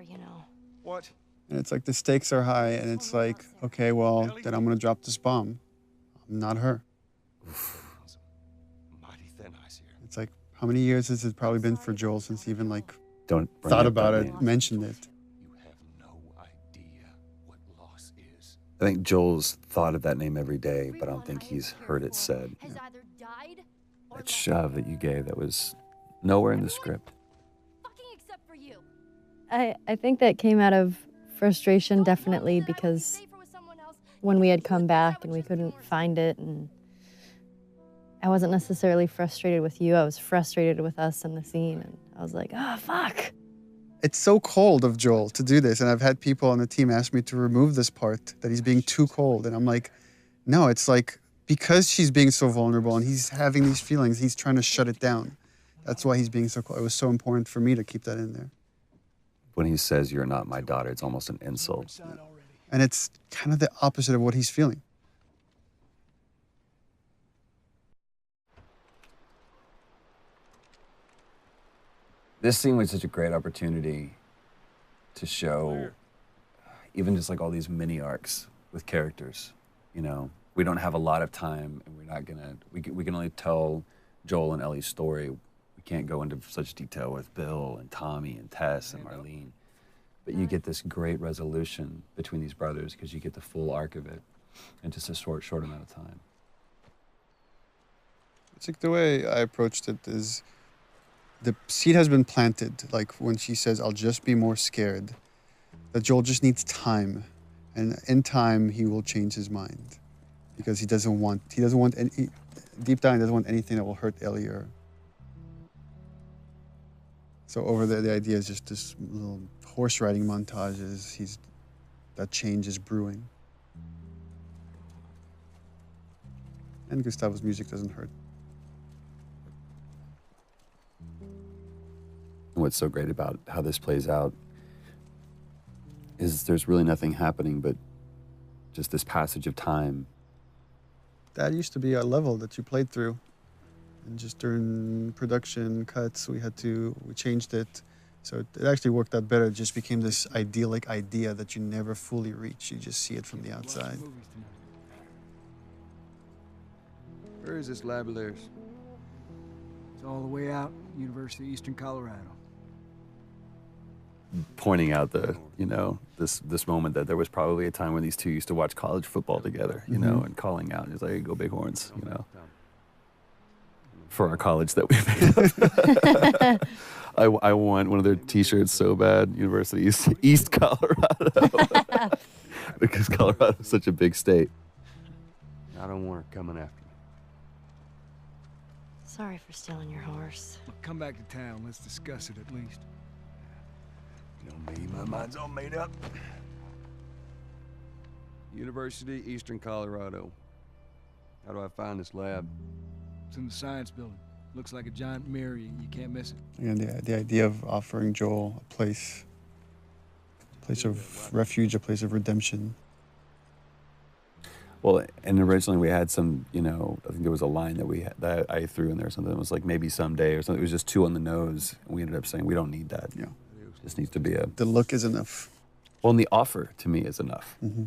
you know. What? And it's like the stakes are high, and it's like, okay, well, then I'm gonna drop this bomb. I'm not her. Mighty thin ice here. It's like, how many years has it probably been for Joel since he even like Don't bring thought up about that it, name. mentioned it? You have no idea what loss is. I think Joel's thought of that name every day, but I don't think he's heard it said. Has either died or That shove that you gave, that was nowhere in the script. fucking except for you. I think that came out of frustration, definitely, because when we had come back and we couldn't find it, and I wasn't necessarily frustrated with you, I was frustrated with us and the scene, and I was like, oh, fuck. It's so cold of Joel to do this, and I've had people on the team ask me to remove this part, that he's being too cold, and I'm like, no, it's like, because she's being so vulnerable and he's having these feelings, he's trying to shut it down. That's why he's being so cold. It was so important for me to keep that in there. When he says, "You're not my daughter," it's almost an insult. And it's kind of the opposite of what he's feeling. This scene was such a great opportunity to show even just like all these mini arcs with characters. You know, we don't have a lot of time, and we're not gonna, we can only tell Joel and Ellie's story. We can't go into such detail with Bill and Tommy and Tess and Marlene. But you get this great resolution between these brothers because you get the full arc of it in just a short amount of time. It's like the way I approached it is the seed has been planted. Like when she says, I'll just be more scared, that Joel just needs time. And in time, he will change his mind because he doesn't want any, deep down, he doesn't want anything that will hurt Ellie or. So over there, the idea is just this little horse riding montages. That change is brewing. And Gustavo's music doesn't hurt. What's so great about how this plays out is there's really nothing happening but just this passage of time. That used to be a level that you played through. And just during production cuts, we changed it. So it actually worked out better. It just became this idyllic idea that you never fully reach. You just see it from the outside. Where is this lab of theirs? It's all the way out, University of Eastern Colorado. Pointing out this moment that there was probably a time when these two used to watch college football together, you know, and calling out. He's like, "Go Bighorns," you know, for our college that we made up. I want one of their T-shirts so bad. University East Colorado, because Colorado is such a big state. I don't want her coming after me. Sorry for stealing your horse. Well, come back to town. Let's discuss it at least. You know me, my mind's all made up. University, Eastern Colorado. How do I find this lab? It's in the science building. Looks like a giant mirror. You can't miss it. And the idea of offering Joel a place of refuge, a place of redemption. Well, and originally we had some, you know, I think there was a line that I threw in there, something that was like maybe someday or something. It was just too on the nose, and we ended up saying we don't need that. Yeah. It just needs to be The look is enough. Well, and the offer to me is enough. Mm-hmm.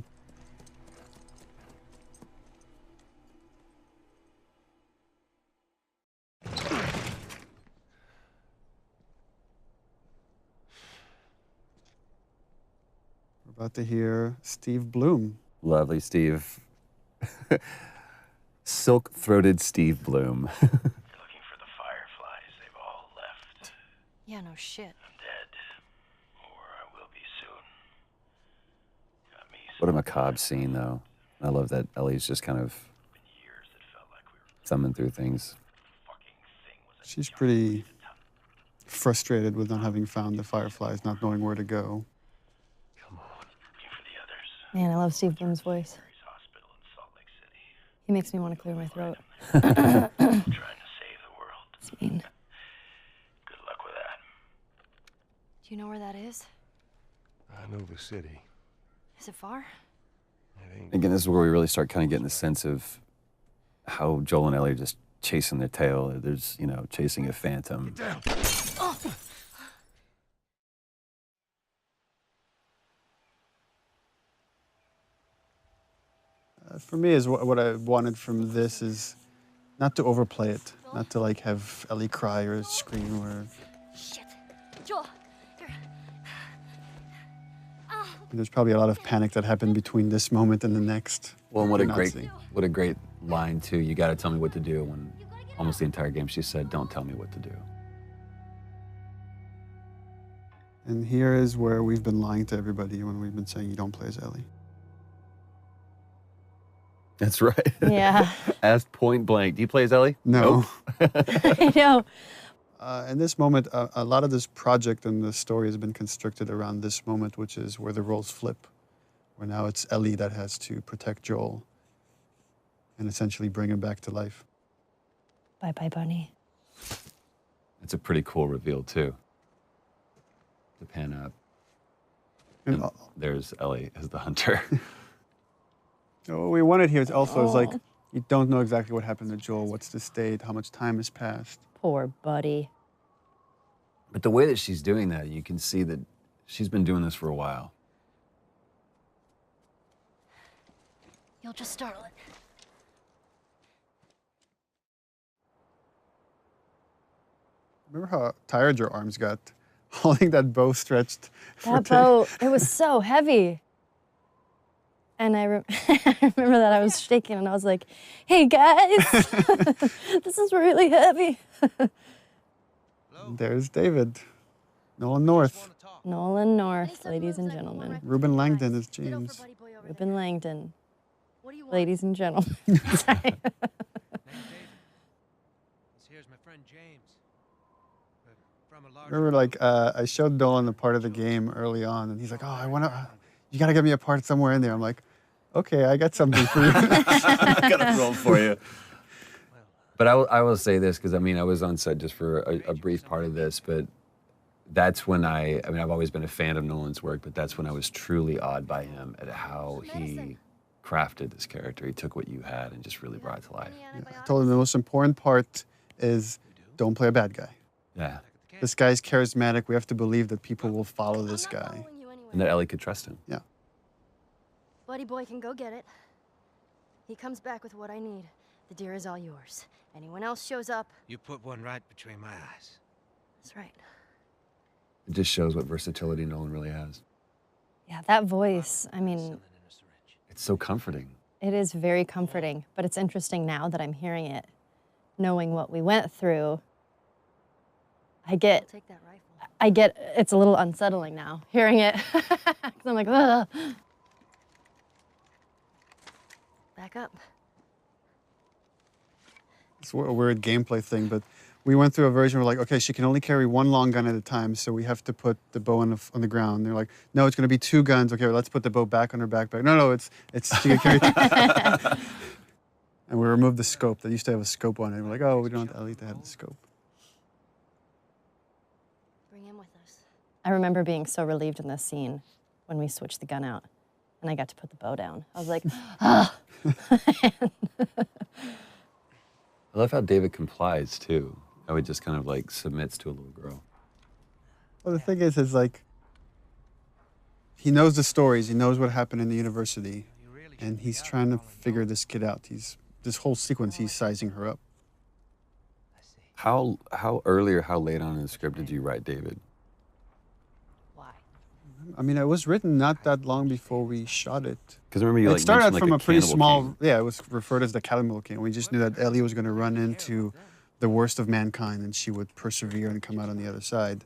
We're about to hear Steve Bloom. Lovely Steve. Silk-throated Steve Bloom. You're looking for the fireflies. They've all left. Yeah, no shit. I'm dead. Or I will be soon. Got me What a macabre scene, though. I love that Ellie's just kind of years that felt like we were thumbing through things. fucking thing was a She's pretty frustrated with not having found the fireflies, not knowing where to go. Come on. Looking for the others. Man, I love Steve Bloom's voice. Mary's Hospital in Salt Lake City. He makes me want to clear my throat. Trying to save the world. It's mean. Good luck with that. Do you know where that is? I know the city. Is it far? It ain't. Again, this is where we really start kind of getting the sense of how Joel and Ellie are just chasing their tail. There's, you know, chasing a phantom. Down. For me, is what I wanted from this is not to overplay it, not to like have Ellie cry or scream or. Shit. Joel, here. There's probably a lot of panic that happened between this moment and the next. Well, and what a Not great, seeing. what a great line too. You got to tell me what to do. When almost the entire game she said, "Don't tell me what to do." And here is where we've been lying to everybody when we've been saying you don't play as Ellie. That's right. Yeah. Asked point blank. Do you play as Ellie? No. I know. In this moment, a lot of this project and the story has been constructed around this moment, which is where the roles flip, where now it's Ellie that has to protect Joel and essentially bring him back to life. Bye-bye, Bunny. It's a pretty cool reveal too. To pan up. And And there's Ellie as the hunter. what we wanted here is also is like, you don't know exactly what happened to Joel, what's the state, how much time has passed. Poor buddy. But the way that she's doing that, you can see that she's been doing this for a while. You'll just startle it. Remember how tired your arms got holding that bow stretched? That bow, it was so heavy. And I remember that I was shaking and I was like, hey guys, this is really heavy. There's David. Nolan North. Nolan North, ladies and gentlemen. Ruben Langdon is James. Ruben Langdon, What do you want? ladies and gentlemen. Sorry. Here's my friend James. From a large Remember, like, I showed Nolan a part of the game early on, and he's like, oh, you gotta get me a part somewhere in there. I'm like, okay, I got something for you. I got a role for you. But I will say this, because I mean, I was on set just for a brief part of this, but that's when I mean, I've always been a fan of Nolan's work, but that's when I was truly awed by him at how he crafted this character. He took what you had and just really brought it to life. I told him the most important part is don't play a bad guy. Yeah. This guy's charismatic. We have to believe that people will follow this guy. And that Ellie could trust him. Yeah. Buddy boy can go get it. He comes back with what I need. The deer is all yours. Anyone else shows up, You put one right between my eyes. that's right. It just shows what versatility Nolan really has. Yeah, that voice, I mean, Something in a syringe. It's so comforting. it is very comforting, but it's interesting now that I'm hearing it, knowing what we went through. I'll take that rifle. It's a little unsettling now, hearing it. 'Cause I'm like, ugh. Back up. It's a weird gameplay thing, but we went through a version where like, okay, she can only carry one long gun at a time, so we have to put the bow on the ground. They're like, no, it's going to be two guns. Okay, well, let's put the bow back on her backpack. No, it's she can carry two. And we removed the scope. They used to have a scope on it. We're like, oh, we don't want Ellie to have the scope. Bring him with us. I remember being so relieved in this scene when we switched the gun out and I got to put the bow down. I was like, ah. I love how David complies too. How he just kind of like submits to a little girl. Well, the thing is like, he knows the stories. He knows what happened in the university. And he's trying to figure this kid out. This whole sequence, he's sizing her up. How early or how late on in the script did you write David? Why? I mean, it was written not that long before we shot it. Because remember you It like started mentioned, out from like, a pretty cannibal small, king. yeah, it was referred as the Cannibal King. We just knew that Ellie was going to run into the worst of mankind and she would persevere and come out on the other side.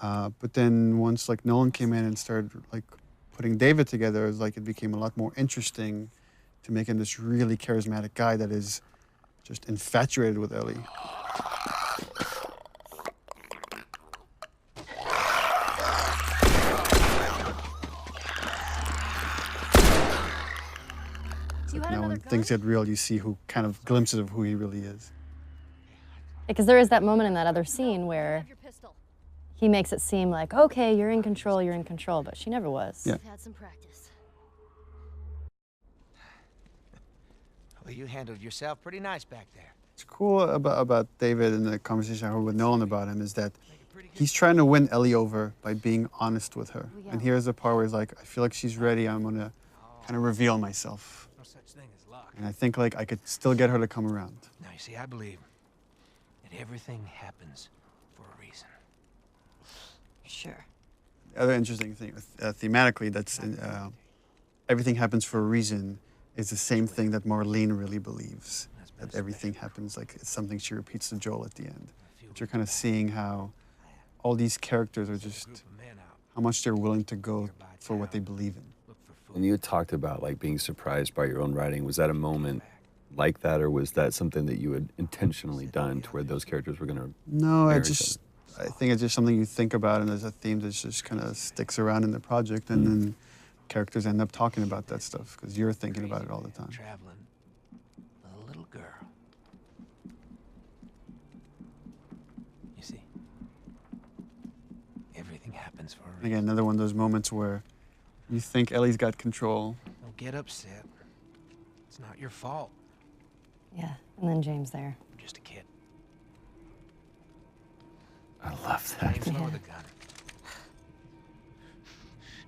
But then once like Nolan came in and started like putting David together, it was like it became a lot more interesting to make him this really charismatic guy that is just infatuated with Ellie. Now when things get real, you see who kind of glimpses of who he really is. Because there is that moment in that other scene where Have your pistol. he makes it seem like, okay, you're in control, but she never was. Yeah. You've had some practice. Well, you handled yourself pretty nice back there. What's cool about David and the conversation I had with Nolan about him is that he's trying to win Ellie over by being honest with her. And here's the part where he's like, I feel like she's ready. I'm going to kind of reveal myself. No such thing as luck. And I think like I could still get her to come around. Now, you see, I believe that everything happens for a reason. Sure. The other interesting thing, thematically, that's everything happens for a reason is the same thing that Marlene really believes. That everything happens, like it's something she repeats to Joel at the end. But you're kind of seeing how all these characters are just, how much they're willing to go for what they believe in. When you talked about like being surprised by your own writing, was that a moment like that, or was that something that you had intentionally done to where those characters were going to? No, I think it's just something you think about, and there's a theme that just kind of sticks around in the project, and then characters end up talking about that stuff because you're thinking about it all the time. Traveling with a little girl. You see, everything happens for a reason. Again, another one of those moments where you think Ellie's got control. Don't get upset. It's not your fault. Yeah, and then James there. I'm just a kid. I love that. James, lower the gun.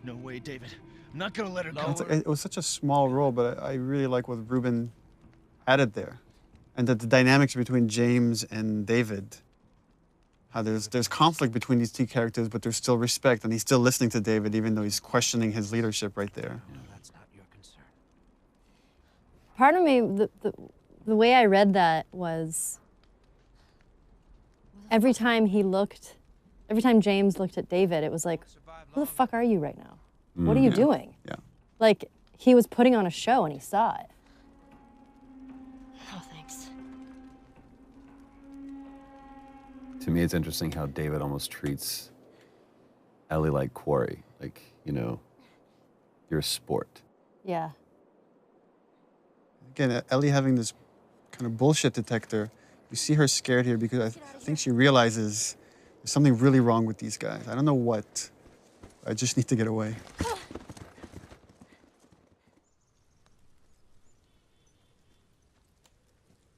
No way, David. I'm not gonna let her go. It was such a small role, but I really like what Ruben added there. And that the dynamics between James and David, how there's conflict between these two characters, but there's still respect, and he's still listening to David, even though he's questioning his leadership right there. No, that's not your concern. Part of me, the way I read that was every time James looked at David, it was like, who the fuck are you right now? What are you doing? Yeah. Like, he was putting on a show and he saw it. Oh, thanks. To me, it's interesting how David almost treats Ellie like quarry. Like, you know, you're a sport. Yeah. Again, Ellie having this kind of bullshit detector, you see her scared here because I think she realizes there's something really wrong with these guys. I don't know what. I just need to get away.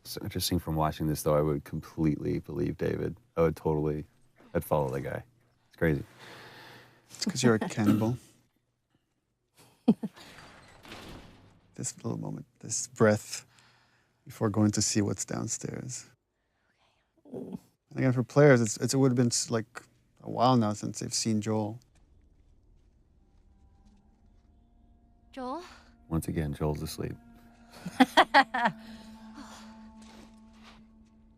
So interesting from watching this, though, I would completely believe David. I'd follow the guy. It's crazy. It's because you're a cannibal. This little moment, this breath before going to see what's downstairs. And again, for players, it would have been like a while now since they've seen Joel. Joel? Once again, Joel's asleep. I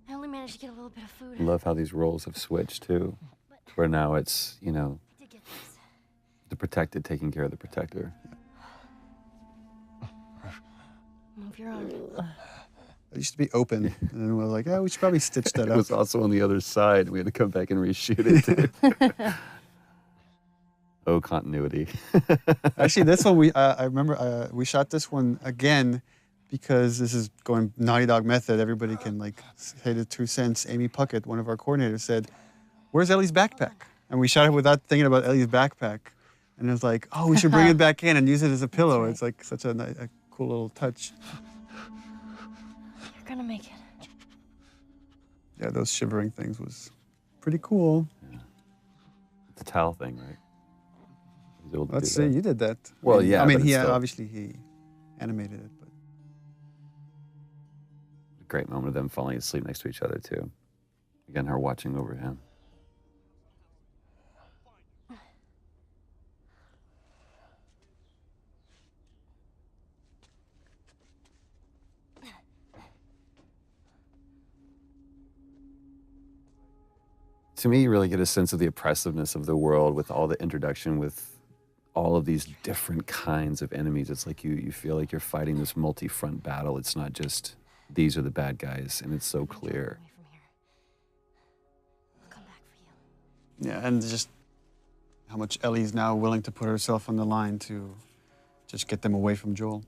only managed to get a little bit of food. I love how these roles have switched, too. Where now it's, you know, I did get this. the protected taking care of the protector. Move your arm. It used to be open, and then we were like, we should probably stitch that It up. was also on the other side. We had to come back and reshoot it, too. Oh, continuity. Actually, this one, I remember we shot this one again because this is going Naughty Dog method. Everybody can like say the 2 cents. Amy Puckett, one of our coordinators, said, "Where's Ellie's backpack?" And we shot it without thinking about Ellie's backpack. And it was like, oh, we should bring it back in and use it as a pillow. Right. It's like such a cool little touch. You're gonna make it. Yeah, those shivering things was pretty cool. Yeah. It's a towel thing, right? He was able to Let's do see, that. you did that. Well, yeah, I mean, but it's still- obviously he animated it, but A great moment of them falling asleep next to each other, too. Again, her watching over him. To me, you really get a sense of the oppressiveness of the world with all the introduction, with all of these different kinds of enemies. It's like you feel like you're fighting this multi-front battle. It's not just, these are the bad guys, and it's so clear. Away from here. I'll come back for you. yeah, and just how much Ellie's now willing to put herself on the line to just get them away from Joel.